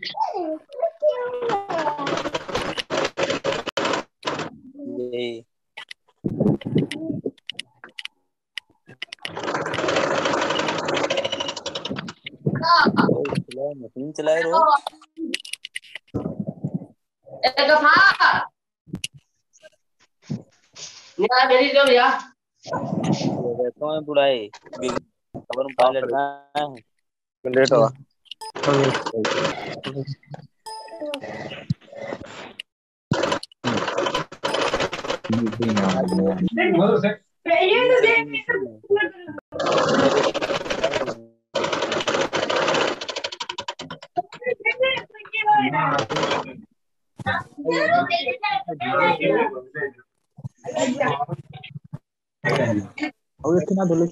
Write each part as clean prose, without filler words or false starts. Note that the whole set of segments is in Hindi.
ये मशीन चलाए रो रहता है बुढ़ाई खबर पायलट है लेट हुआ और इतना बोलो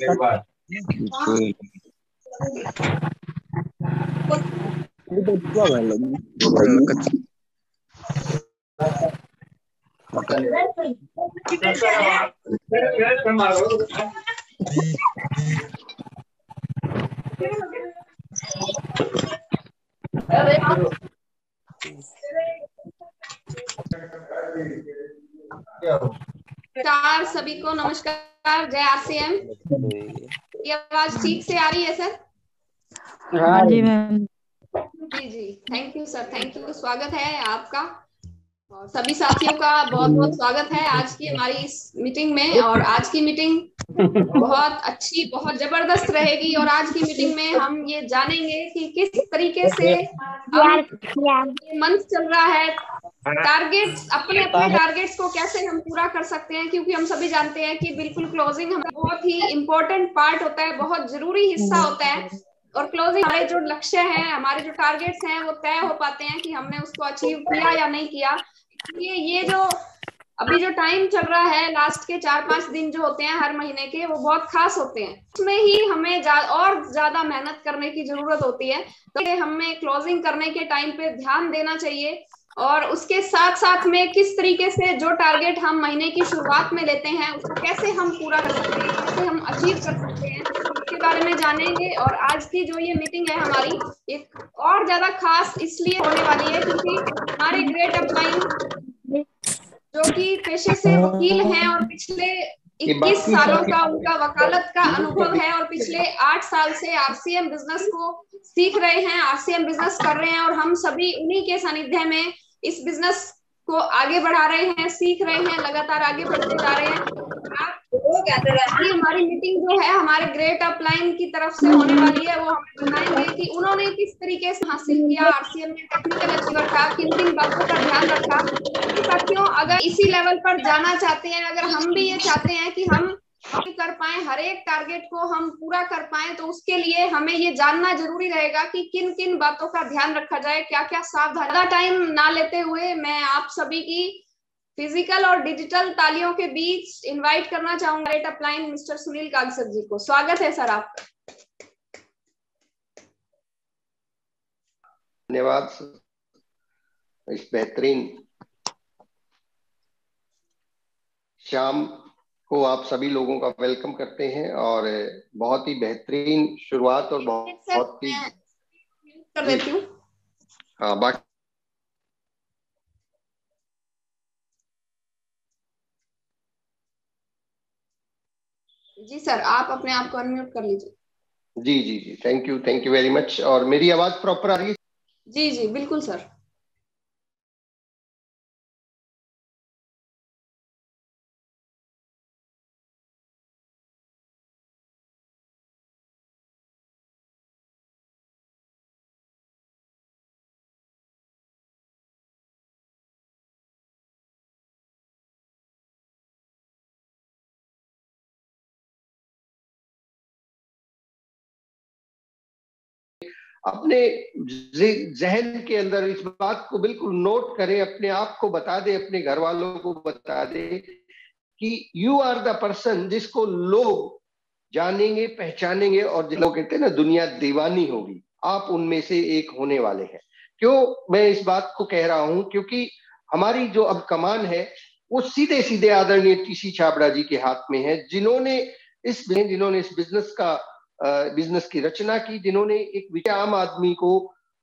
नमस्कार सभी को, नमस्कार। जय आरसीएम। ये आवाज ठीक से आ रही है सर? हाँ जी मैम। जी जी, thank you sir, thank you. स्वागत है आपका और सभी साथियों का बहुत बहुत स्वागत है आज की हमारी इस मीटिंग में। और आज की मीटिंग बहुत अच्छी, बहुत जबरदस्त रहेगी। और आज की मीटिंग में हम ये जानेंगे कि किस तरीके से मंथ चल रहा है, टारगेट्स, अपने अपने टारगेट्स को कैसे हम पूरा कर सकते हैं। क्योंकि हम सभी जानते हैं कि बिल्कुल क्लोजिंग हमारा बहुत ही इम्पोर्टेंट पार्ट होता है, बहुत जरूरी हिस्सा होता है। और क्लोजिंग हमारे जो लक्ष्य हैं, हमारे जो टारगेट्स हैं, वो तय हो पाते हैं कि हमने उसको अचीव किया या नहीं किया। इसलिए ये जो अभी जो टाइम चल रहा है, लास्ट के 4-5 दिन जो होते हैं हर महीने के, वो बहुत खास होते हैं। उसमें ही हमें और ज्यादा मेहनत करने की जरूरत होती है। तो हमें क्लोजिंग करने के टाइम पे ध्यान देना चाहिए। और उसके साथ साथ में किस तरीके से जो टारगेट हम महीने की शुरुआत में लेते हैं, उसको कैसे हम पूरा कर सकते हैं, कैसे हम अचीव कर सकते हैं, इसके बारे में जानेंगे। और आज की जो ये मीटिंग है हमारी, एक और ज्यादा खास इसलिए होने वाली है क्योंकि हमारे ग्रेट अपलाइन जो कि पेशे से वकील हैं और पिछले 21 सालों का उनका वकालत का अनुभव है और पिछले 8 साल से आरसीएम बिजनेस को सीख रहे हैं, आरसीएम बिजनेस कर रहे हैं। और हम सभी उन्हीं के सानिध्य में इस बिजनेस को आगे बढ़ा रहे हैं, सीख रहे हैं, लगातार आगे बढ़ते जा रहे हैं। कि हमारी मीटिंग जो है हमारे ग्रेट अपलाइन की तरफ से होने वाली है, वो हमें बताएंगे कि उन्होंने किस तरीके से हासिल किया, आरसीएम में टेक्निकल अचीवर था, किन किन बातों का ध्यान रखा। साथियों, अगर इसी लेवल पर जाना चाहते हैं, अगर हम भी ये चाहते हैं कि हम कर पाए, हर एक टारगेट को हम पूरा कर पाए, तो उसके लिए हमें ये जानना जरूरी रहेगा कि किन किन बातों का ध्यान रखा जाए, क्या क्या सावधानी। ज्यादा टाइम ना लेते हुए मैं आप सभी की फिजिकल और डिजिटल तालियों के बीच इनवाइट करना चाहूंगा great upline mister Sunil Kagsar ji को। स्वागत है सर आपका। धन्यवाद। इस बेहतरीन शाम को आप सभी लोगों का वेलकम करते हैं और बहुत ही बेहतरीन शुरुआत और बहुत ही कर देती हूँ। हाँ, बाकी जी सर, आप अपने आप को अनम्यूट कर लीजिए। जी जी जी, थैंक यू वेरी मच। और मेरी आवाज प्रॉपर आ रही है? जी जी बिल्कुल सर। अपने जहन के अंदर इस बात को बिल्कुल नोट करें, अपने आप को बता दे, अपने घर वालों को बता दे कि यू आर द पर्सन जिसको लोग जानेंगे, पहचानेंगे और जिनको कहते हैं ना दुनिया दीवानी होगी, आप उनमें से एक होने वाले हैं। क्यों मैं इस बात को कह रहा हूं? क्योंकि हमारी जो अब कमान है वो सीधे सीधे आदरणीय टीसी छाबड़ा जी के हाथ में है, जिन्होंने इस बिजनेस की रचना की, जिन्होंने एक आम आदमी को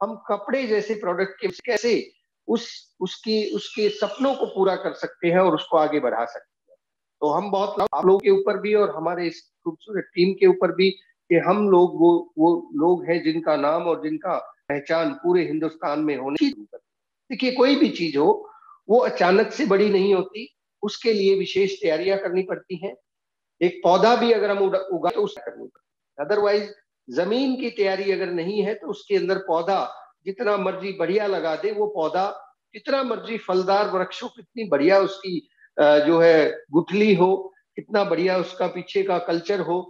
हम कपड़े जैसे प्रोडक्ट के कैसे उसके सपनों को पूरा कर सकते हैं और उसको आगे बढ़ा सकते हैं। तो हम बहुत आप लोगों के ऊपर भी और हमारे इस खूबसूरत टीम के ऊपर भी कि हम लोग वो लोग हैं जिनका नाम और जिनका पहचान पूरे हिंदुस्तान में होने। देखिए, कोई भी चीज हो वो अचानक से बड़ी नहीं होती, उसके लिए विशेष तैयारियां करनी पड़ती हैं। एक पौधा भी अगर हम उगा तो उसको करनी पड़ती है, अदरवाइज जमीन की तैयारी अगर नहीं है तो उसके अंदर पौधा जितना मर्जी बढ़िया लगा दे, वो पौधा जितना मर्जी फलदार वृक्ष हो, कितनी बढ़िया उसकी जो है गुठली हो, कितना बढ़िया उसका पीछे का कल्चर हो,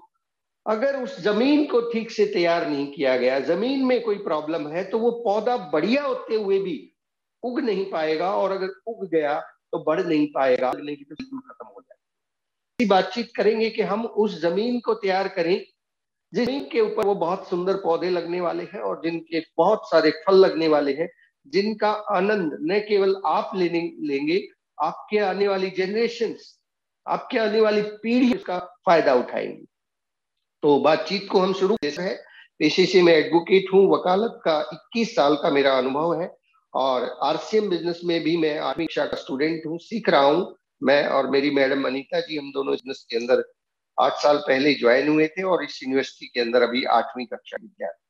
अगर उस जमीन को ठीक से तैयार नहीं किया गया, जमीन में कोई प्रॉब्लम है, तो वो पौधा बढ़िया होते हुए भी उग नहीं पाएगा, और अगर उग गया तो बढ़ नहीं पाएगा, लगने की तो बिल्कुल खत्म हो जाएगी। बातचीत करेंगे कि हम उस जमीन को तैयार करें जमीन के ऊपर वो बहुत सुंदर पौधे लगने वाले हैं और जिनके बहुत सारे फल लगने वाले हैं, जिनका आनंद न केवल आप लेंगे, आपके आने वाली जनरेशंस, आपके आने वाली पीढ़ी उसका फायदा उठाएंगी। तो बातचीत को हम शुरू करते हैं। पेशे से मैं एडवोकेट हूँ, वकालत का 21 साल का मेरा अनुभव है और आरसीएम बिजनेस में भी मैं 8वीं कक्षा का स्टूडेंट हूँ, सीख रहा हूँ। मैं और मेरी मैडम अनीता जी, हम दोनों बिजनेस के अंदर 8 साल पहले ज्वाइन हुए थे और इस यूनिवर्सिटी के अंदर अभी 8वीं कक्षा विद्यार्थी।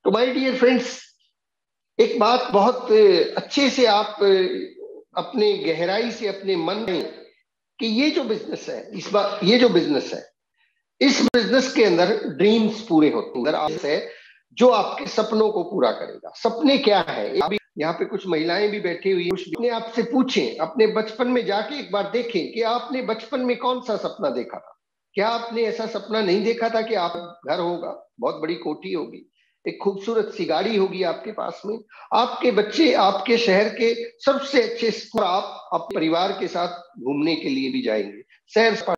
तो माय डियर फ्रेंड्स, एक बात बहुत अच्छे से आप अपने गहराई से अपने मन में कि ये जो बिजनेस है, इस बार ये जो बिजनेस है, इस बिजनेस के अंदर ड्रीम्स पूरे होते हैं, अंदर है जो आपके सपनों को पूरा करेगा। सपने क्या है? अभी यहाँ पे कुछ महिलाएं भी बैठी हुई हैं, अपने आप से पूछें, अपने बचपन में जाके एक बार देखें कि आपने बचपन में कौन सा सपना देखा था। क्या आपने ऐसा सपना नहीं देखा था कि आप घर होगा, बहुत बड़ी कोठी होगी, एक खूबसूरत सी गाड़ी होगी आपके पास में, आपके बच्चे आपके शहर के सबसे अच्छे स्कूल, आप अपने परिवार के साथ घूमने के लिए भी जाएंगे, सैर।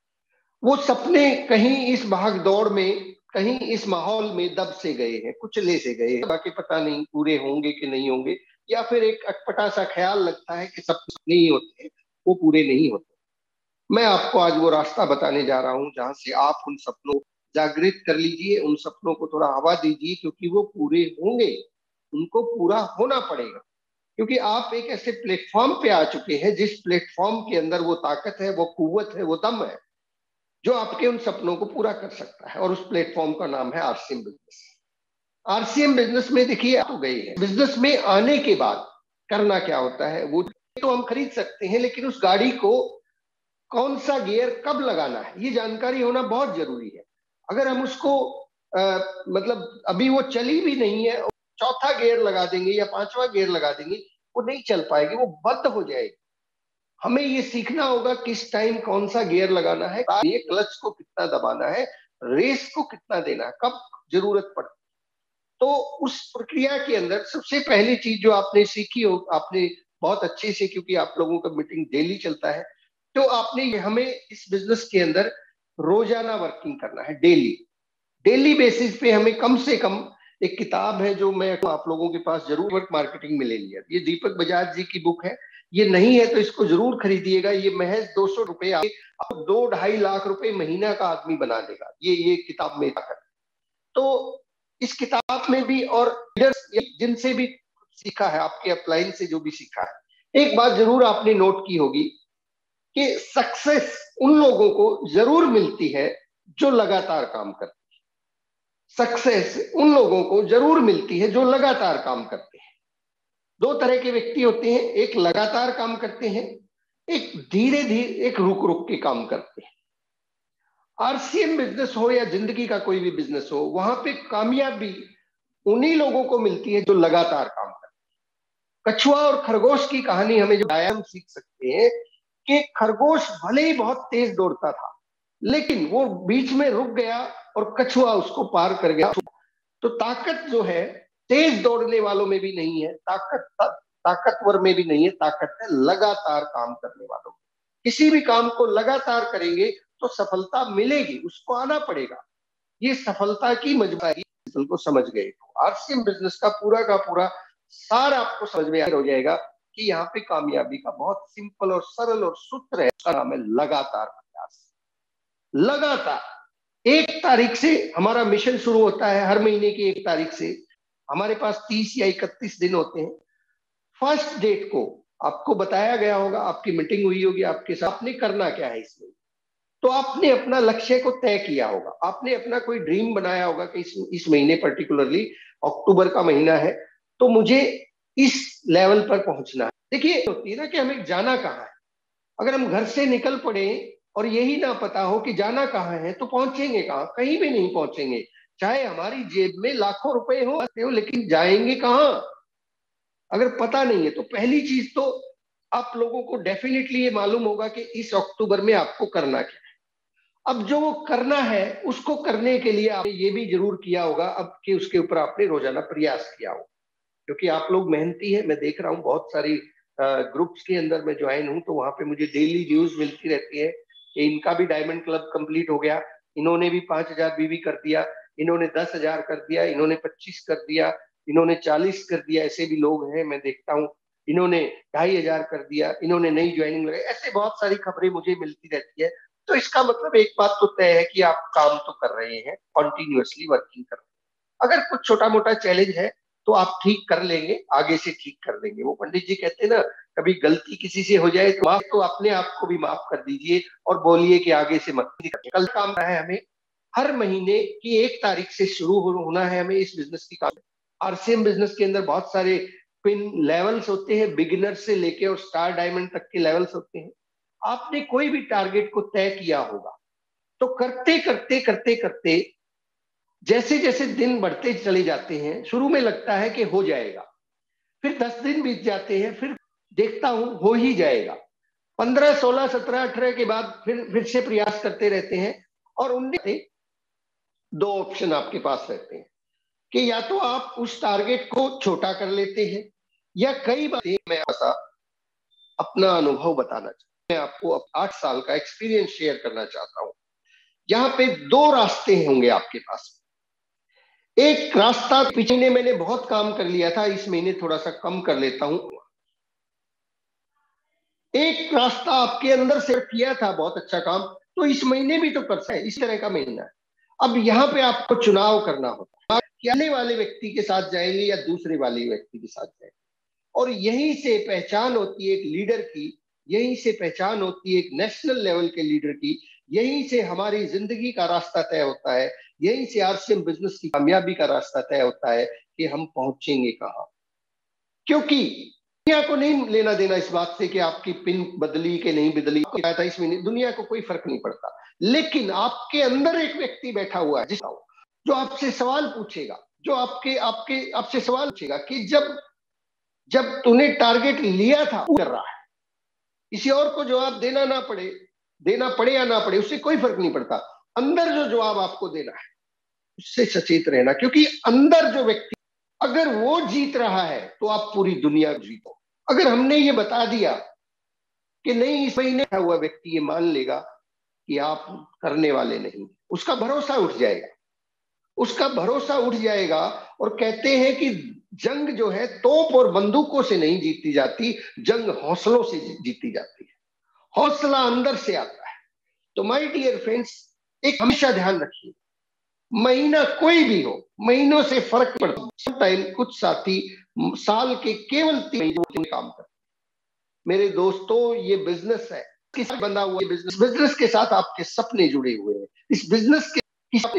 वो सपने कहीं इस भाग दौड़ में, कहीं इस माहौल में दब से गए हैं, कुचले से गए हैं, बाकी पता नहीं पूरे होंगे कि नहीं होंगे, या फिर एक अटपटा सा ख्याल लगता है कि सब सपने ही होते हैं, वो पूरे नहीं होते। मैं आपको आज वो रास्ता बताने जा रहा हूं जहां से आप उन सपनों जागृत कर लीजिए, उन सपनों को थोड़ा हवा दीजिए, क्योंकि वो पूरे होंगे, उनको पूरा होना पड़ेगा। क्योंकि आप एक ऐसे प्लेटफॉर्म पे आ चुके हैं जिस प्लेटफॉर्म के अंदर वो ताकत है, वो कुव्वत है, वो दम है जो आपके उन सपनों को पूरा कर सकता है, और उस प्लेटफॉर्म का नाम है आरसीएम बिजनेस। आरसीएम बिजनेस में देखिए आप तो गए हैं, बिजनेस में आने के बाद करना क्या होता है, वो तो हम खरीद सकते हैं, लेकिन उस गाड़ी को कौन सा गियर कब लगाना है, ये जानकारी होना बहुत जरूरी है। अगर हम उसको मतलब अभी वो चली भी नहीं है, चौथा गियर लगा देंगे या 5वां गियर लगा देंगे, वो नहीं चल पाएगी, वो बंद हो जाएगी। हमें ये सीखना होगा किस टाइम कौन सा गियर लगाना है, ये क्लच को कितना दबाना है, रेस को कितना देना है, कब जरूरत पड़ती। तो उस प्रक्रिया के अंदर सबसे पहली चीज जो आपने सीखी हो, आपने बहुत अच्छे से, क्योंकि आप लोगों का मीटिंग डेली चलता है, तो आपने हमें इस बिजनेस के अंदर रोजाना वर्किंग करना है, डेली बेसिस पे हमें कम से कम एक किताब है जो मैं आप लोगों के पास जरूर, वर्क मार्केटिंग में ले लिया, ये दीपक बजाज जी की बुक है, ये नहीं है तो इसको जरूर खरीदिएगा। ये महज 200 रुपए आप 2-2.5 लाख रुपए महीना का आदमी बना देगा ये किताब में जाकर। तो इस किताब में भी और जिनसे भी सीखा है, आपके अपलाइन से जो भी सीखा है, एक बात जरूर आपने नोट की होगी कि सक्सेस उन लोगों को जरूर मिलती है जो लगातार काम करते हैं। सक्सेस उन लोगों को जरूर मिलती है जो लगातार काम करते हैं। दो तरह के व्यक्ति होते हैं, एक लगातार काम करते हैं, एक धीरे धीरे, एक रुक रुक के काम करते हैं। आरसीएम बिजनेस हो या जिंदगी का कोई भी बिजनेस हो, वहां पे कामयाबी उन्हीं लोगों को मिलती है जो लगातार काम करते हैं। कछुआ और खरगोश की कहानी हमें जो हम सीख सकते हैं कि खरगोश भले ही बहुत तेज दौड़ता था, लेकिन वो बीच में रुक गया और कछुआ उसको पार कर गया। तो ताकत जो है तेज दौड़ने वालों में भी नहीं है, ताकतवर में भी नहीं है, ताकत है लगातार काम करने वालों में। किसी भी काम को लगातार करेंगे तो सफलता मिलेगी, उसको आना पड़ेगा। ये सफलता की मजबूरी को समझ गए तो आरसीएम बिजनेस का पूरा सार आपको समझ में हो जाएगा कि यहाँ पे कामयाबी का बहुत सिंपल और सरल और सूत्र है, उसका नाम है लगातार प्रयास। लगातार 1 तारीख से हमारा मिशन शुरू होता है, हर महीने की 1 तारीख से हमारे पास 30 या 31 दिन होते हैं। फर्स्ट डेट को आपको बताया गया होगा, आपकी मीटिंग हुई होगी आपके साथ, आपने करना क्या है इसमें। तो आपने अपना लक्ष्य को तय किया होगा, आपने अपना कोई ड्रीम बनाया होगा कि इस महीने पर्टिकुलरली अक्टूबर का महीना है तो मुझे इस लेवल पर पहुंचना है। देखिए होती है ना कि हमें जाना कहाँ है। अगर हम घर से निकल पड़े और यही ना पता हो कि जाना कहाँ है तो पहुंचेंगे कहाँ, कहीं भी नहीं पहुंचेंगे। चाहे हमारी जेब में लाखों रुपए हो लेकिन जाएंगे कहाँ अगर पता नहीं है। तो पहली चीज तो आप लोगों को डेफिनेटली ये मालूम होगा कि इस अक्टूबर में आपको करना क्या है। अब जो वो करना है उसको करने के लिए आपने ये भी जरूर किया होगा अब कि उसके ऊपर आपने रोजाना प्रयास किया हो, क्योंकि आप लोग मेहनती है। मैं देख रहा हूँ बहुत सारी ग्रुप्स के अंदर मैं ज्वाइन हूँ तो वहां पे मुझे डेली न्यूज मिलती रहती है कि इनका भी डायमंड क्लब कंप्लीट हो गया, इन्होंने भी 5,000 बीवी कर दिया, इन्होंने 10,000 कर दिया, इन्होंने 25 कर दिया, इन्होंने 40 कर दिया। ऐसे भी लोग हैं मैं देखता हूँ, इन्होंने 2,500 कर दिया, इन्होंने नई ज्वाइनिंग लगाई। ऐसे बहुत सारी खबरें मुझे मिलती रहती है। तो इसका मतलब एक बात तो तय है कि आप काम तो कर रहे हैं, कॉन्टिन्यूअसली वर्किंग कर रहे हैं। अगर कुछ छोटा मोटा चैलेंज है तो आप ठीक कर लेंगे, आगे से ठीक कर लेंगे। वो पंडित जी कहते हैं ना, कभी गलती किसी से हो जाए तो माफ, तो अपने आप को भी माफ कर दीजिए और बोलिए कि आगे से मत करिए। कल काम है हमें हर महीने की 1 तारीख से शुरू होना है हमें इस बिजनेस की काम। आरसीएम बिजनेस के अंदर बहुत सारे पिन लेवल्स होते हैं, बिगिनर से लेके और स्टार डायमंड तक के लेवल्स होते हैं। आपने कोई भी टारगेट को तय किया होगा तो करते करते करते करते जैसे जैसे दिन बढ़ते चले जाते हैं, शुरू में लगता है कि हो जाएगा, फिर 10 दिन बीत जाते हैं, फिर देखता हूं हो ही जाएगा। 15, 16, 17, 18 के बाद फिर से प्रयास करते रहते हैं और उनमें 2 ऑप्शन आपके पास रहते हैं कि या तो आप उस टारगेट को छोटा कर लेते हैं या कई बार मैं ऐसा अपना अनुभव बताना चाहता हूं। मैं आपको 8 साल का एक्सपीरियंस शेयर करना चाहता हूं। यहाँ पे 2 रास्ते होंगे आपके पास। एक रास्ता पिछले मैंने बहुत काम कर लिया था, इस महीने थोड़ा सा कम कर लेता हूं। एक रास्ता आपके अंदर से किया था बहुत अच्छा काम, तो इस महीने भी तो कर सकते हैं, इस तरह का महीना है। अब यहाँ पे आपको चुनाव करना होता है, आने वाले व्यक्ति के साथ जाएंगे या दूसरे वाले व्यक्ति के साथ जाएंगे। और यहीं से पहचान होती है एक लीडर की, यहीं से पहचान होती है एक नेशनल लेवल के लीडर की, यहीं से हमारी जिंदगी का रास्ता तय होता है, यहीं से आरसीएम बिजनेस की कामयाबी का रास्ता तय होता है कि हम पहुंचेंगे कहां। क्योंकि दुनिया को नहीं लेना देना इस बात से कि आपकी पिन बदली के नहीं बदली था इस महीने, दुनिया को कोई फर्क नहीं पड़ता। लेकिन आपके अंदर एक व्यक्ति बैठा हुआ है जो आपसे सवाल पूछेगा, जो आपसे सवाल पूछेगा कि जब तूने टारगेट लिया था कर रहा है, किसी और को जवाब देना पड़े या ना पड़े उससे कोई फर्क नहीं पड़ता। अंदर जो जवाब आपको देना है उससे सचेत रहना, क्योंकि अंदर जो व्यक्ति अगर वो जीत रहा है तो आप पूरी दुनिया जीतो। अगर हमने ये बता दिया कि नहीं इस महीने हुआ व्यक्ति ये मान लेगा कि आप करने वाले नहीं, उसका भरोसा उठ जाएगा, उसका भरोसा उठ जाएगा। और कहते हैं कि जंग जो है तोप और बंदूकों से नहीं जीती जाती, जंग हौसलों से जीती जाती है। हौसला अंदर से आता है। तो माय डियर फ्रेंड्स, एक हमेशा ध्यान रखिए, महीना कोई भी हो, महीनों से फर्क पड़ता है। कुछ साथी साल के केवल 3 महीने काम करते। मेरे दोस्तों ये बिजनेस है, किसी बंधा हुआ बिजनेस के साथ आपके सपने जुड़े हुए हैं। इस बिजनेस के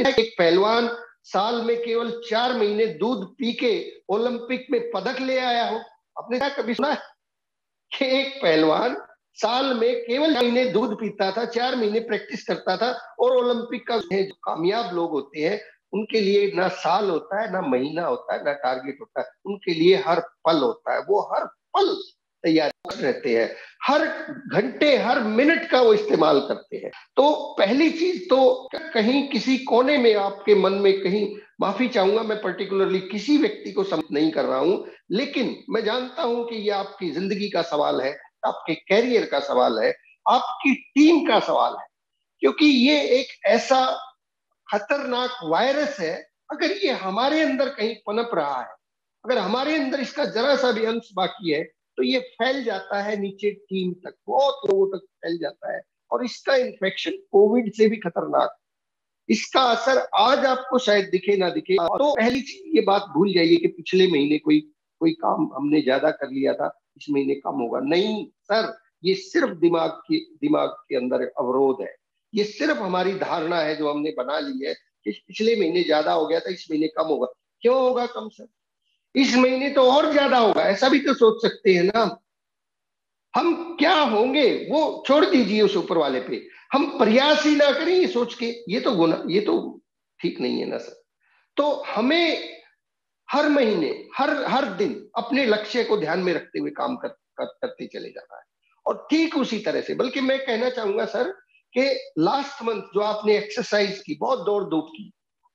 एक पहलवान साल में केवल 4 महीने दूध पी के ओलंपिक में पदक ले आया हो। आपने क्या कभी सुना है कि एक पहलवान साल में केवल महीने दूध पीता था, 4 महीने प्रैक्टिस करता था और ओलंपिक का जो कामयाब लोग होते हैं उनके लिए ना साल होता है, ना महीना होता है, ना टारगेट होता है, उनके लिए हर पल होता है। वो हर पल तैयार रहते हैं, हर घंटे हर मिनट का वो इस्तेमाल करते हैं। तो पहली चीज तो कहीं किसी कोने में आपके मन में कहीं, माफी चाहूंगा मैं पर्टिकुलरली किसी व्यक्ति को समझ नहीं कर रहा हूं, लेकिन मैं जानता हूं कि ये आपकी जिंदगी का सवाल है, आपके कैरियर का सवाल है, आपकी टीम का सवाल है। क्योंकि ये एक ऐसा खतरनाक वायरस है, अगर ये हमारे अंदर कहीं पनप रहा है, अगर हमारे अंदर इसका जरा सा भी अंश बाकी है तो ये फैल जाता है नीचे टीम तक, बहुत लोगों तक फैल जाता है। और इसका इन्फेक्शन कोविड से भी खतरनाक, इसका असर आज आपको शायद दिखे ना दिखे। तो पहली चीज ये बात भूल जाइए कि पिछले महीने कोई काम हमने ज्यादा कर लिया था, इस महीने कम होगा। नहीं सर, ये सिर्फ दिमाग के अंदर अवरोध है। ये सिर्फ हमारी धारणा है जो हमने बना ली है कि पिछले महीने ज्यादा हो गया था, इस महीने कम होगा। क्यों होगा कम सर? इस महीने तो और ज्यादा होगा, ऐसा भी तो सोच सकते हैं ना। हम क्या होंगे वो छोड़ दीजिए उस ऊपर वाले पे, हम प्रयास ही ना करें ये सोच के, ये तो ठीक नहीं है ना सर। तो हमें हर महीने हर दिन अपने लक्ष्य को ध्यान में रखते हुए काम करते चले जाना है। और ठीक उसी तरह से, बल्कि मैं कहना चाहूंगा सर कि लास्ट मंथ जो आपने एक्सरसाइज की, बहुत दौड़ धूप की,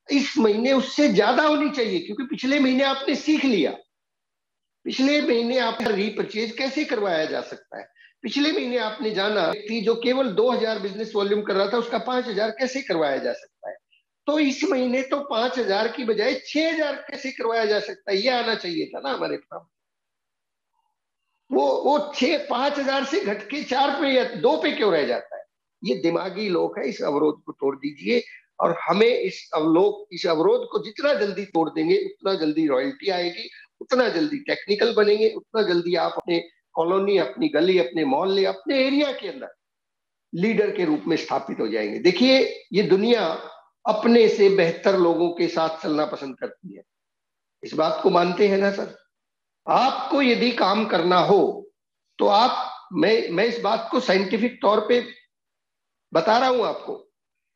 इस महीने उससे ज्यादा होनी चाहिए, क्योंकि पिछले महीने आपने सीख लिया। पिछले महीने आपका रीपरचेज कैसे करवाया जा सकता है, पिछले महीने आपने जाना व्यक्ति जो केवल 2000 बिजनेस वॉल्यूम कर रहा था उसका 5000 कैसे करवाया जा सकता है। तो इस महीने तो 5000 की बजाय 6000 कैसे करवाया जा सकता है, ये आना चाहिए था ना हमारे पास। वो 5000 से घट के 4 पे या 2 पे क्यों रह जाता है? ये दिमागी लोग है। इस अवरोध को तोड़ दीजिए, और हमें इस अवरोध को जितना जल्दी तोड़ देंगे उतना जल्दी रॉयल्टी आएगी, उतना जल्दी टेक्निकल बनेंगे, उतना जल्दी आप अपने कॉलोनी, अपनी गली, अपने मोहल्ले, अपने एरिया के अंदर लीडर के रूप में स्थापित हो जाएंगे। देखिए, ये दुनिया अपने से बेहतर लोगों के साथ चलना पसंद करती है। इस बात को मानते हैं ना सर? आपको यदि काम करना हो तो मैं इस बात को साइंटिफिक तौर पे बता रहा हूं आपको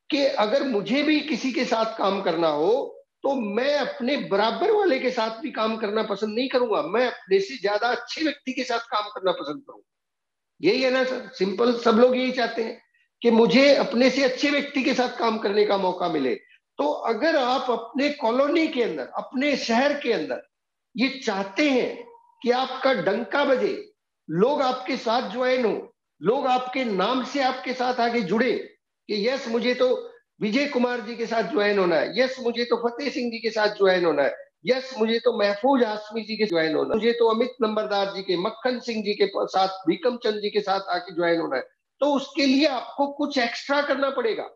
कि अगर मुझे भी किसी के साथ काम करना हो तो मैं अपने बराबर वाले के साथ भी काम करना पसंद नहीं करूंगा, मैं अपने से ज्यादा अच्छे व्यक्ति के साथ काम करना पसंद करूंगा। यही है ना सर, सिंपल। सब लोग यही चाहते हैं कि मुझे अपने से अच्छे व्यक्ति के साथ काम करने का मौका मिले। तो अगर आप अपने कॉलोनी के अंदर, अपने शहर के अंदर ये चाहते हैं कि आपका डंका बजे, लोग आपके साथ ज्वाइन हो, लोग आपके नाम से आपके साथ आगे जुड़े कि यस मुझे तो विजय कुमार जी के साथ ज्वाइन होना है, यस मुझे तो फतेह सिंह जी के साथ ज्वाइन होना है, यस मुझे तो महफूज हाशमी जी के ज्वाइन होना है, मुझे तो अमित नंबरदार जी के, मक्खन सिंह जी के साथ, भीकम चंद जी के साथ आके ज्वाइन होना है, तो उसके लिए आपको कुछ एक्स्ट्रा करना पड़ेगा।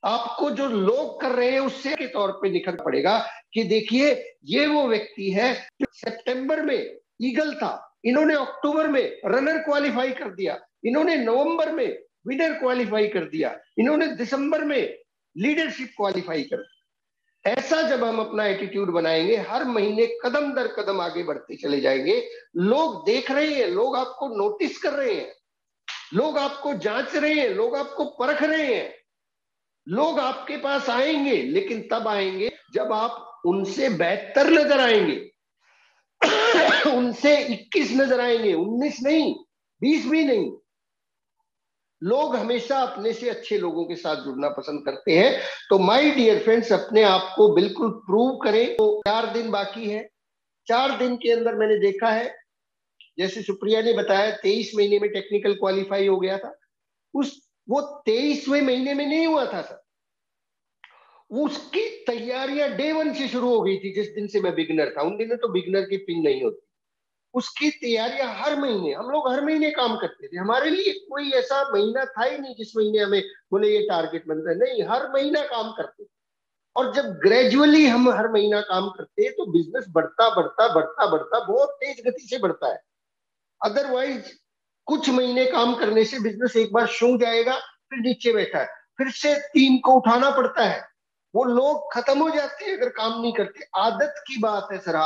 आपको जो लोग कर रहे हैं उससे के तौर पे निखरना पड़ेगा कि देखिए ये वो व्यक्ति है जो सितंबर में ईगल था, इन्होंने अक्टूबर में रनर क्वालिफाई कर दिया, इन्होंने नवंबर में विनर क्वालिफाई कर दिया, इन्होंने दिसंबर में लीडरशिप क्वालिफाई कर दिया। ऐसा जब हम अपना एटीट्यूड बनाएंगे, हर महीने कदम दर कदम आगे बढ़ते चले जाएंगे। लोग देख रहे हैं, लोग आपको नोटिस कर रहे हैं, लोग आपको जांच रहे हैं, लोग आपको परख रहे हैं। लोग आपके पास आएंगे, लेकिन तब आएंगे जब आप उनसे बेहतर नजर आएंगे। उनसे 21 नजर आएंगे, 19 नहीं, 20 भी नहीं। लोग हमेशा अपने से अच्छे लोगों के साथ जुड़ना पसंद करते हैं। तो माय डियर फ्रेंड्स, अपने आप को बिल्कुल प्रूव करें। तो 4 दिन बाकी है। 4 दिन के अंदर मैंने देखा है, जैसे सुप्रिया ने बताया 23 महीने में टेक्निकल क्वालिफाई हो गया था। वो 23वें महीने में नहीं हुआ था सर, उसकी तैयारियां डे 1 से शुरू हो गई थी। जिस दिन से मैं बिगनर था, उन दिनों तो बिगनर की पिन नहीं होती। उसकी तैयारियां हर महीने, हम लोग हर महीने काम करते थे। हमारे लिए कोई ऐसा महीना था ही नहीं जिस महीने हमें बोले ये टारगेट बनता है, नहीं, हर महीना काम करते। और जब ग्रेजुअली हम हर महीना काम करते हैं तो बिजनेस बढ़ता बढ़ता बढ़ता बढ़ता बहुत तेज गति से बढ़ता है। अदरवाइज कुछ महीने काम करने से बिजनेस एक बार शू जाएगा, फिर नीचे बैठा है, फिर से टीम को उठाना पड़ता है। वो लोग खत्म हो जाते हैं अगर काम नहीं करते। आदत की बात है सर,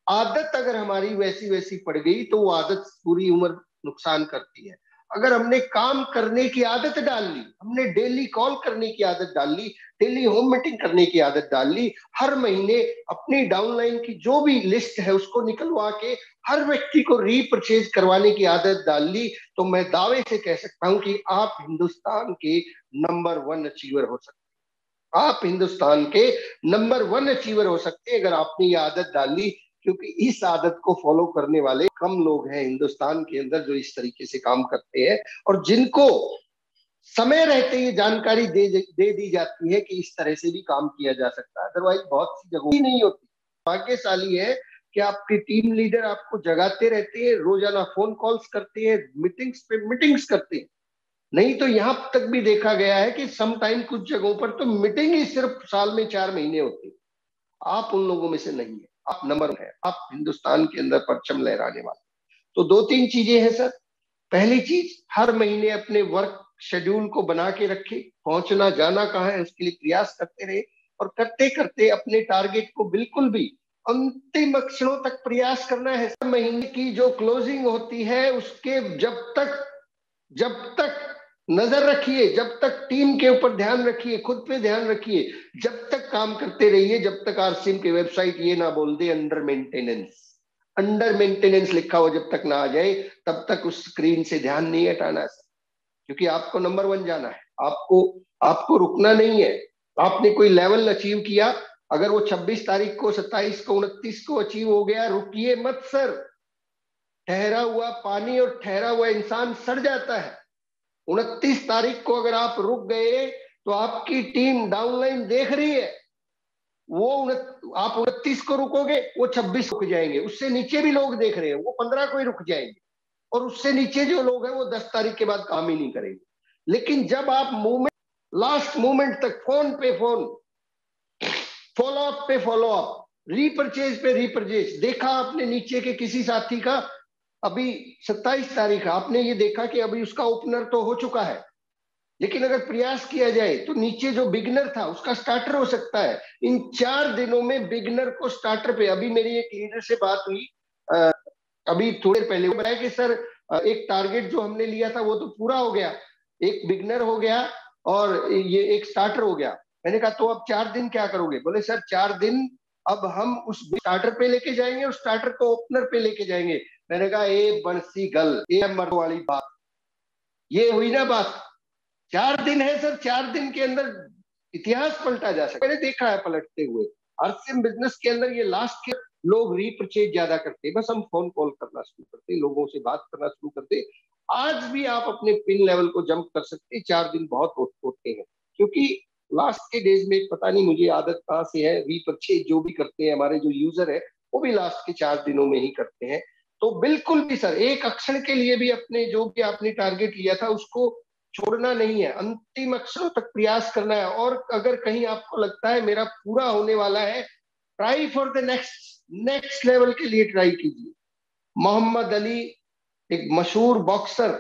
आदत अगर हमारी वैसी वैसी पड़ गई तो वो आदत पूरी उम्र नुकसान करती है। अगर हमने काम करने की आदत डाल ली, हमने डेली कॉल करने की आदत डाल ली, डेली होम मीटिंग करने की आदत डाल ली, हर महीने अपनी डाउनलाइन की जो भी लिस्ट है उसको निकलवा के हर व्यक्ति को रीपरचेज करवाने की आदत डाल ली, तो मैं दावे से कह सकता हूं कि आप हिंदुस्तान के नंबर 1 अचीवर हो सकते हैं। आप हिंदुस्तान के नंबर 1 अचीवर हो सकते हैं अगर आपने ये आदत डाल ली। क्योंकि इस आदत को फॉलो करने वाले कम लोग हैं हिंदुस्तान के अंदर जो इस तरीके से काम करते हैं, और जिनको समय रहते ये जानकारी दे दी जाती है कि इस तरह से भी काम किया जा सकता है। अदरवाइज बहुत सी जगह नहीं होती। भाग्यशाली है कि आपके टीम लीडर आपको जगाते रहते हैं, रोजाना फोन कॉल्स करते हैं, मीटिंग्स पे मीटिंग्स करते हैं। नहीं तो यहां तक भी देखा गया है कि सम टाइम कुछ जगहों पर तो मीटिंग ही सिर्फ साल में 4 महीने होती है। आप उन लोगों में से नहीं है, आप नंबर है, आप हिंदुस्तान के अंदर परचम लहराने वाले। तो 2-3 चीजें हैं सर। पहली चीज, हर महीने अपने वर्क शेड्यूल को बना के रखे, पहुंचना जाना कहाँ है उसके लिए प्रयास करते रहे, और करते करते अपने टारगेट को बिल्कुल भी अंतिम अक्षरों तक प्रयास करना है। महीने की जो क्लोजिंग होती है उसके जब तक नजर रखिए, जब तक टीम के ऊपर ध्यान रखिए, खुद पे ध्यान रखिए, जब तक काम करते रहिए, जब तक आरसीएम की वेबसाइट ये ना बोल दे अंडर मेंटेनेंस लिखा हो जब तक ना आ जाए, तब तक उस स्क्रीन से ध्यान नहीं हटाना, क्योंकि आपको नंबर 1 जाना है। आपको रुकना नहीं है। आपने कोई लेवल अचीव किया, अगर वो 26 तारीख को, 27 को, 29 को अचीव हो गया, रुकिए मत सर। ठहरा हुआ पानी और ठहरा हुआ इंसान सड़ जाता है। 29 तारीख को अगर आप रुक गए तो आपकी टीम डाउनलाइन देख रही है, वो आप 29 को रुकोगे, वो 26 रुक जाएंगे, उससे नीचे भी लोग देख रहे हैं, वो 15 को ही रुक जाएंगे, और उससे नीचे जो लोग हैं वो 10 तारीख के बाद काम ही नहीं करेंगे। लेकिन जब आप लास्ट मोमेंट तक फोन पे फोन, फॉलो अप पे फॉलो अप, रीपरचेज पे रीपरचेज, देखा आपने नीचे के किसी साथी का, अभी 27 तारीख आपने ये देखा कि अभी उसका ओपनर तो हो चुका है, लेकिन अगर प्रयास किया जाए तो नीचे जो बिगनर था उसका स्टार्टर हो सकता है। इन 4 दिनों में बिगनर को स्टार्टर पे, अभी मेरी एक लीडर से बात हुई अभी थोड़े पहले, वो बताया कि सर एक टारगेट जो हमने लिया था वो तो पूरा हो गया, एक बिगनर हो गया और ये एक स्टार्टर हो गया। मैंने कहा तो अब 4 दिन क्या करोगे? बोले सर 4 दिन अब हम उस स्टार्टर पे लेके जाएंगे और स्टार्टर को ओपनर पे लेके जाएंगे। मैंने कहा ए बंसी गल, ये मर्द वाली बात, ये हुई ना बात। 4 दिन है सर, 4 दिन के अंदर इतिहास पलटा जा सकता है। मैंने देखा है पलटते हुए। आरसीएम बिजनेस के अंदर ये लास्ट के लोग रीपरचेज ज्यादा करते हैं, बस हम फोन कॉल करना शुरू करते, लोगों से बात करना शुरू करते। आज भी आप अपने पिन लेवल को जंप कर सकते, 4 दिन बहुत होते हैं, क्योंकि लास्ट के डेज में पता नहीं मुझे आदत कहाँ से है, रीपरचेज जो भी करते हैं हमारे जो यूजर है वो भी लास्ट के 4 दिनों में ही करते हैं। तो बिल्कुल भी सर एक अक्षर के लिए भी अपने जो भी आपने टारगेट लिया था उसको छोड़ना नहीं है, अंतिम अक्षरों तक प्रयास करना है। और अगर कहीं आपको लगता है मेरा पूरा होने वाला है, try for the next level के लिए ट्राई कीजिए। मोहम्मद अली एक मशहूर बॉक्सर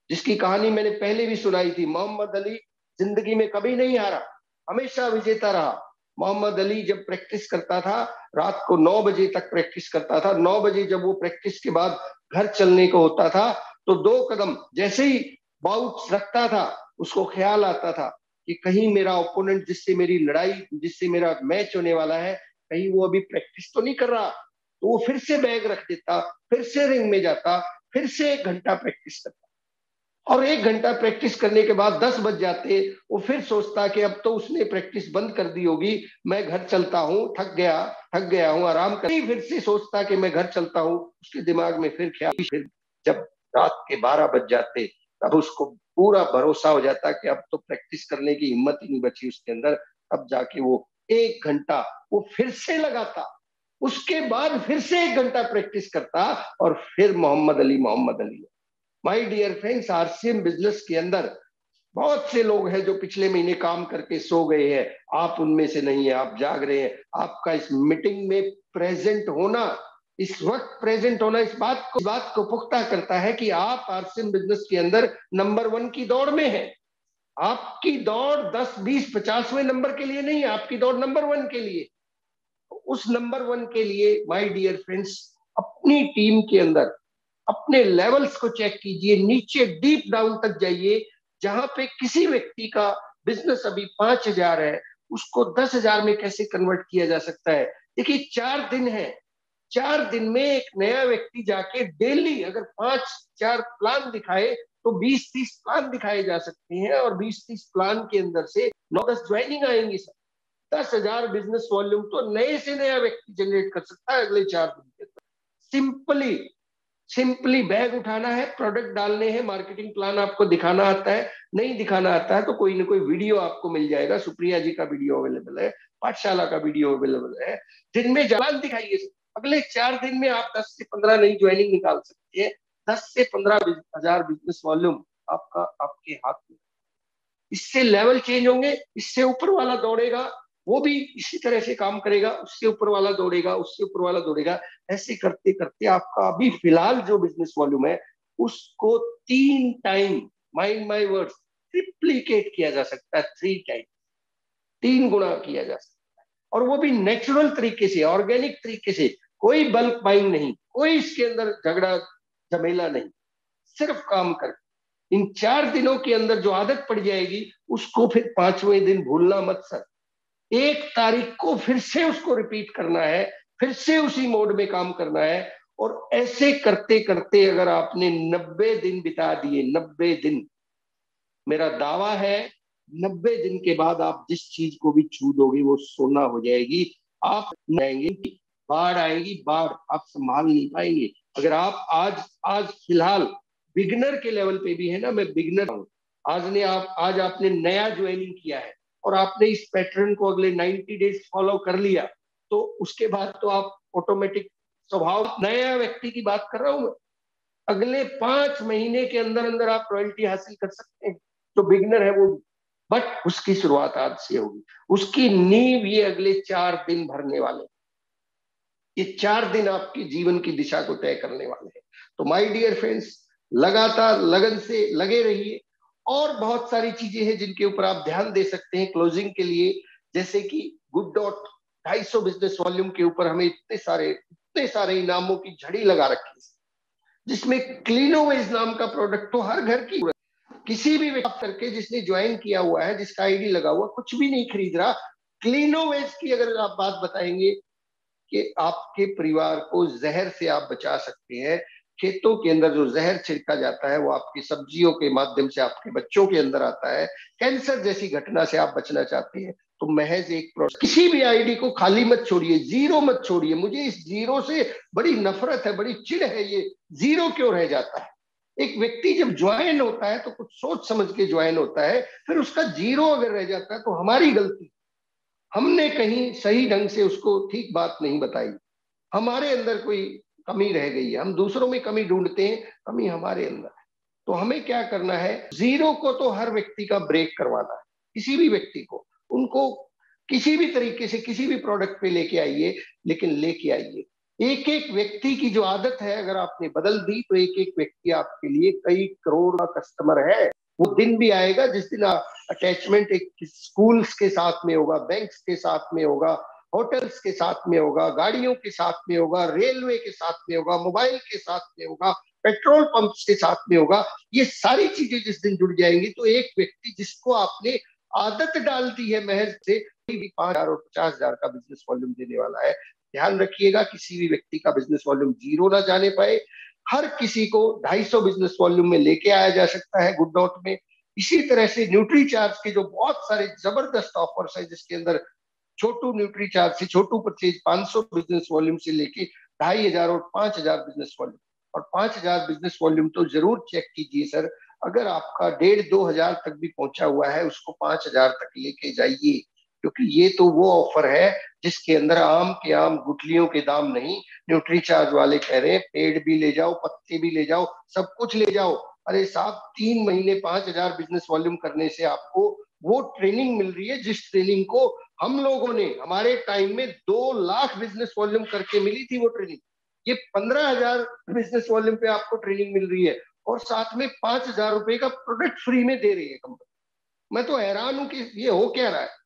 जिसकी कहानी मैंने पहले भी सुनाई थी। मोहम्मद अली जिंदगी में कभी नहीं हारा, हमेशा विजेता रहा। मोहम्मद अली जब प्रैक्टिस करता था रात को 9 बजे तक प्रैक्टिस करता था। 9 बजे जब वो प्रैक्टिस के बाद घर चलने को होता था तो 2 कदम जैसे ही बाउट रखता था उसको ख्याल आता था कि कहीं मेरा ओपोनेंट जिससे मेरी लड़ाई, जिससे मेरा मैच होने वाला है, कहीं वो अभी प्रैक्टिस तो नहीं कर रहा। तो वो फिर से बैग रख देता, फिर से रिंग में जाता, फिर से 1 घंटा प्रैक्टिस करता, और 1 घंटा प्रैक्टिस करने के बाद 10 बज जाते। वो फिर सोचता कि अब तो उसने प्रैक्टिस बंद कर दी होगी, मैं घर चलता हूँ, थक गया हूँ, आराम कर। फिर से सोचता कि मैं घर चलता हूँ, उसके दिमाग में फिर ख्याल। फिर जब रात के 12 बज जाते तब उसको पूरा भरोसा हो जाता कि अब तो प्रैक्टिस करने की हिम्मत ही नहीं बची उसके अंदर। अब जाके वो 1 घंटा वो फिर से लगाता, उसके बाद फिर से 1 घंटा प्रैक्टिस करता, और फिर Muhammad Ali. My dear friends, RCM business के अंदर बहुत से लोग हैं जो पिछले महीने काम करके सो गए हैं। आप उनमें से नहीं है, आप जाग रहे हैं। आपका इस मीटिंग में प्रेजेंट होना, इस वक्त प्रेजेंट होना इस बात को पुख्ता करता है कि आप आरसीएम बिजनेस के अंदर नंबर 1 की दौड़ में है। आपकी दौड़ 10, 20, 50वें नंबर के लिए नहीं है, आपकी दौड़ नंबर 1 के लिए। उस नंबर 1 के लिए माय डियर फ्रेंड्स, अपनी टीम के अंदर अपने लेवल्स को चेक कीजिए, नीचे डीप डाउन तक जाइए, जहां पे किसी व्यक्ति का बिजनेस अभी 5000 है, उसको 10,000 में कैसे कन्वर्ट किया जा सकता है। देखिए 4 दिन है, 4 दिन में एक नया व्यक्ति जाके डेली अगर 5-4 प्लान दिखाए तो 20-30 प्लान दिखाए जा सकते हैं, और 20-30 प्लान के अंदर से 9-10 ज्वाइनिंग आएंगी। 10,000 बिजनेस वॉल्यूम तो नए से नया व्यक्ति जनरेट कर सकता है अगले 4 दिन के अंदर। सिंपली बैग उठाना है, प्रोडक्ट डालने हैं, मार्केटिंग प्लान आपको दिखाना आता है, नहीं दिखाना आता है तो कोई ना कोई वीडियो आपको मिल जाएगा। सुप्रिया जी का वीडियो अवेलेबल है, पाठशाला का वीडियो अवेलेबल है, जिनमें प्लान दिखाइए। अगले 4 दिन में आप 10 से 15 नई ज्वाइनिंग निकाल सकते हैं। 10 से 15 हजार बिजनेस वॉल्यूम आपका आपके हाथ में। इससे लेवल चेंज होंगे, इससे ऊपर वाला दौड़ेगा, वो भी इसी तरह से काम करेगा, उससे ऊपर वाला दौड़ेगा, उससे ऊपर वाला दौड़ेगा। ऐसे करते करते आपका अभी फिलहाल जो बिजनेस वॉल्यूम है उसको 3 time, mind my words, triplicate किया जा सकता है। 3 टाइम, 3 गुना किया जा सकता है, और वो भी नेचुरल तरीके से, ऑर्गेनिक तरीके से। कोई बल्क बाइंग नहीं, कोई इसके अंदर झगड़ा झमेला नहीं, सिर्फ काम कर। इन 4 दिनों के अंदर जो आदत पड़ जाएगी उसको फिर 5वें दिन भूलना मत सर। 1 तारीख को फिर से उसको रिपीट करना है, फिर से उसी मोड में काम करना है। और ऐसे करते करते अगर आपने 90 दिन बिता दिए, 90 दिन, मेरा दावा है 90 दिन के बाद आप जिस चीज को भी छू दोगे वो सोना हो जाएगी। आप जाएंगे, बाढ़ आएगी, बाढ़ आप संभाल नहीं पाएंगे। अगर आप आज फिलहाल बिगनर के लेवल पे भी है ना, मैं बिगनर हूं, आज आपने नया ज्वाइनिंग किया है और आपने इस पैटर्न को अगले 90 डेज फॉलो कर लिया, तो उसके बाद तो आप ऑटोमेटिक स्वभाव, नया व्यक्ति की बात कर रहा हूं मैं, अगले 5 महीने के अंदर अंदर आप रॉयल्टी हासिल कर सकते हैं। तो बिगनर है वो, बट उसकी शुरुआत आज से होगी। उसकी नींव ये अगले 4 दिन भरने वाले, ये 4 दिन आपके जीवन की दिशा को तय करने वाले हैं। तो माय डियर फ्रेंड्स, लगातार लगन से लगे रहिए। और बहुत सारी चीजें हैं जिनके ऊपर आप ध्यान दे सकते हैं क्लोजिंग के लिए, जैसे कि गुड डॉट 250 बिजनेस वॉल्यूम के ऊपर हमें इतने सारे इनामों की झड़ी लगा रखी है, जिसमें क्लीनोवेज नाम का प्रोडक्ट तो हर घर की, किसी भी व्यक्ति करके जिसने ज्वाइन किया हुआ है, जिसका आईडी लगा हुआ, कुछ भी नहीं खरीद रहा, क्लीनोवेज की अगर आप बात बताएंगे कि आपके परिवार को जहर से आप बचा सकते हैं। खेतों के अंदर जो जहर छिड़का जाता है वो आपकी सब्जियों के माध्यम से आपके बच्चों के अंदर आता है। कैंसर जैसी घटना से आप बचना चाहते हैं तो महज एक प्रोडक्ट, किसी भी आईडी को खाली मत छोड़िए, जीरो मत छोड़िए। मुझे इस जीरो से बड़ी नफरत है, बड़ी चिढ़ है, ये जीरो क्यों रह जाता है। एक व्यक्ति जब ज्वाइन होता है तो कुछ सोच समझ के ज्वाइन होता है, फिर उसका जीरो अगर रह जाता है तो हमारी गलती, हमने कहीं सही ढंग से उसको ठीक बात नहीं बताई, हमारे अंदर कोई कमी रह गई है। हम दूसरों में कमी ढूंढते हैं, कमी हमारे अंदर है। तो हमें क्या करना है, जीरो को तो हर व्यक्ति का ब्रेक करवाना है। किसी भी व्यक्ति को, उनको किसी भी तरीके से किसी भी प्रोडक्ट पे लेके आइए, लेकिन लेके आइए। एक एक व्यक्ति की जो आदत है अगर आपने बदल दी तो एक एक व्यक्ति आपके लिए कई करोड़ का कस्टमर है। वो दिन भी आएगा जिस दिन अटैचमेंट एक स्कूल्स के साथ में होगा, बैंक्स के साथ में होगा, होटल्स के साथ में होगा, गाड़ियों के साथ में होगा, रेलवे के साथ में होगा, मोबाइल के साथ में होगा, पेट्रोल पंप्स के साथ में होगा। ये सारी चीजें जिस दिन जुड़ जाएंगी तो एक व्यक्ति जिसको आपने आदत डाल दी है महज से, भी 5,000 और 50,000 का बिजनेस वॉल्यूम देने वाला है। ध्यान रखिएगा किसी भी व्यक्ति का बिजनेस वॉल्यूम जीरो ना जाने पाए। हर किसी को 250 बिजनेस वॉल्यूम में लेके आया जा सकता है गुड डॉट में। इसी तरह से न्यूट्री चार्ज के जो बहुत सारे जबरदस्त ऑफर्स है, जिसके अंदर छोटू न्यूट्री चार्ज से छोटू परचेज 500 बिजनेस वॉल्यूम से लेके 2,500 और 5,000 बिजनेस वॉल्यूम, और 5,000 बिजनेस वॉल्यूम तो जरूर चेक कीजिए सर। अगर आपका 1,500-2,000 तक भी पहुंचा हुआ है उसको 5,000 तक लेके जाइए, क्योंकि ये तो वो ऑफर है जिसके अंदर आम के आम गुठलियों के दाम नहीं। न्यूट्री चार्ज वाले कह रहे हैं पेड़ भी ले जाओ, पत्ते भी ले जाओ, सब कुछ ले जाओ। अरे साहब 3 महीने 5,000 बिजनेस वॉल्यूम करने से आपको वो ट्रेनिंग मिल रही है जिस ट्रेनिंग को हम लोगों ने हमारे टाइम में 2 लाख बिजनेस वॉल्यूम करके मिली थी वो ट्रेनिंग। ये 15,000 बिजनेस वॉल्यूम पे आपको ट्रेनिंग मिल रही है और साथ में 5,000 रुपए का प्रोडक्ट फ्री में दे रही है कंपनी। मैं तो हैरान हूं कि ये हो क्या रहा है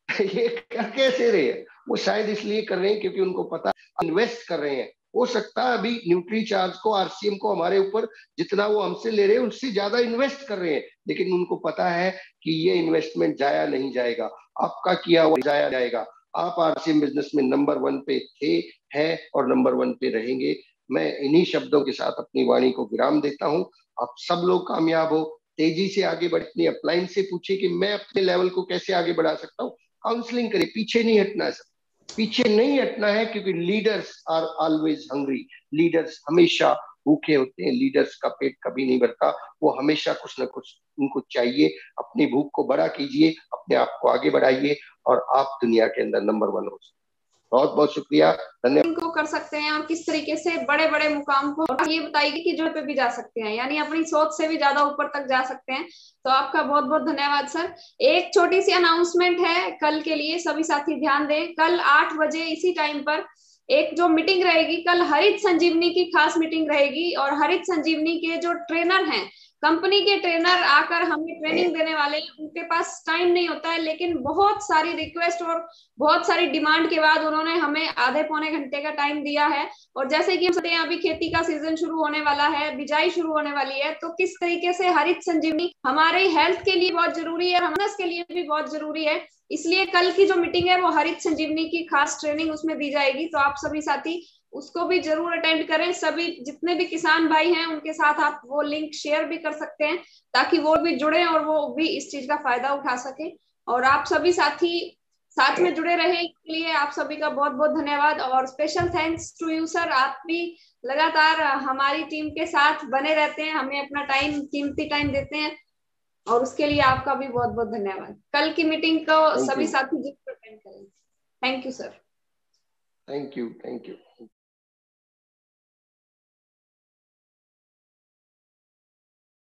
ये कर कैसे रहे हैं। वो शायद इसलिए कर रहे हैं क्योंकि उनको पता इन्वेस्ट कर रहे हैं। हो सकता है अभी न्यूट्री चार्ज को, आरसीएम को हमारे ऊपर जितना वो हमसे ले रहे हैं उससे ज्यादा इन्वेस्ट कर रहे हैं, लेकिन उनको पता है कि ये इन्वेस्टमेंट जाया नहीं जाएगा, आपका किया हुआ जाया जाएगा। आप आरसीएम बिजनेस में नंबर 1 पे थे, हैं और नंबर 1 पे रहेंगे। मैं इन्हीं शब्दों के साथ अपनी वाणी को विराम देता हूं। आप सब लोग कामयाब हो, तेजी से आगे बढ़। अपनी अपलाइन से पूछे कि मैं अपने लेवल को कैसे आगे बढ़ा सकता हूँ। काउंसलिंग करें, पीछे नहीं हटना है सर, पीछे नहीं हटना है, क्योंकि leaders are always hungry. Leaders हमेशा भूखे होते हैं, लीडर्स का पेट कभी नहीं भरता, वो हमेशा कुछ ना कुछ उनको चाहिए। अपनी भूख को बड़ा कीजिए, अपने आप को आगे बढ़ाइए और आप दुनिया के अंदर नंबर 1 हो। बहुत बहुत शुक्रिया, धन्यवाद। को कर सकते हैं और किस तरीके से बड़े बड़े मुकाम को, और ये बताएगी कि जो पे भी जा सकते हैं, यानी अपनी सोच से भी ज्यादा ऊपर तक जा सकते हैं। तो आपका बहुत बहुत धन्यवाद सर। एक छोटी सी अनाउंसमेंट है कल के लिए, सभी साथी ध्यान दें। कल 8 बजे इसी टाइम पर एक जो मीटिंग रहेगी, कल हरित संजीवनी की खास मीटिंग रहेगी, और हरित संजीवनी के जो ट्रेनर हैं, कंपनी के ट्रेनर आकर हमें ट्रेनिंग देने वाले हैं, उनके पास टाइम नहीं होता है, लेकिन बहुत सारी रिक्वेस्ट और बहुत सारी डिमांड के बाद उन्होंने हमें आधे पौने घंटे का टाइम दिया है। और जैसे कि हम सकते हैं अभी खेती का सीजन शुरू होने वाला है, बिजाई शुरू होने वाली है, तो किस तरीके से हरित संजीवनी हमारे हेल्थ के लिए बहुत जरूरी है, हमारे के लिए भी बहुत जरूरी है। इसलिए कल की जो मीटिंग है वो हरित संजीवनी की खास ट्रेनिंग उसमें दी जाएगी। तो आप सभी साथी उसको भी जरूर अटेंड करें। सभी जितने भी किसान भाई हैं उनके साथ आप वो लिंक शेयर भी कर सकते हैं, ताकि वो भी जुड़े और वो भी इस चीज का फायदा उठा सके। और आप सभी साथी साथ में जुड़े रहे, इसके लिए आप सभी का बहुत बहुत धन्यवाद। और special thanks to you sir, आप भी लगातार हमारी टीम के साथ बने रहते हैं, हमें अपना टाइम, कीमती टाइम देते हैं, और उसके लिए आपका भी बहुत बहुत धन्यवाद। कल की मीटिंग को सभी साथी जरूर अटेंड करें। Thank you sir. Thank you, thank you.